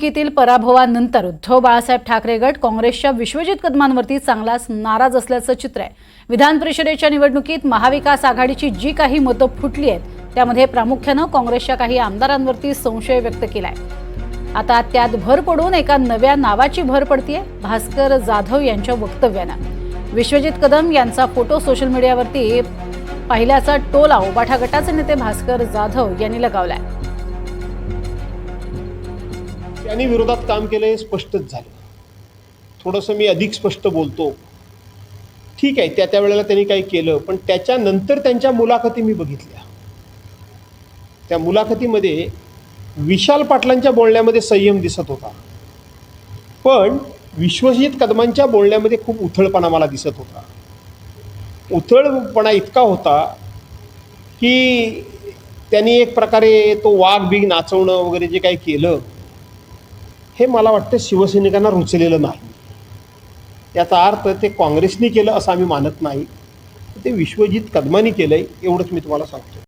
निवडणुकीतील पराभवानंतर उद्धव बाळासाहेब ठाकरे गट काँग्रेसच्या विश्वजित कदमांवरती चांगलाच नाराज असल्याचं चित्र आहे। विधान परिषदेच्या निवडणुकीत महाविकास आघाडीची जी काही मतं फुटली आहेत त्यामध्ये प्रामुख्याने काँग्रेसच्या काही आमदारांवरती संशय व्यक्त केलाय। आता त्यात भर पडून एका नव्या नावाची भर पडतीये भास्कर जाधव यांच्या वक्तव्याने। विश्वजित कदम यांचा फोटो सोशल मीडियावरती पाहिल्याचा टोला उबाठा गटाचे नेते भास्कर जाधव यांनी लगावलाय। त्यांनी विरोधात काम केलं हे स्पष्टच झालं। थोडंसं मी अधिक स्पष्ट बोलतो, ठीक आहे त्या वेळेला त्यांनी काही केलं, पण त्याच्यानंतर त्यांच्या मुलाखती मी बघितल्या। त्या मुलाखतीमध्ये विशाल पाटलांच्या बोलण्यामध्ये संयम दिसत होता, पण विश्वजित कदमांच्या बोलण्यामध्ये खूप उथळपणा मला दिसत होता। उथळपणा इतका होता की त्यांनी एक प्रकारे तो वाघ बिग नाचवणं वगैरे जे काही केलं हे मला वाटतं शिवसैनिकांना रुचलेलं नाही। याचा अर्थ ते काँग्रेसने केलं असं आम्ही मानत नाही, ते विश्वजित कदमांनी केलंय एवढंच मी तुम्हाला सांगतो।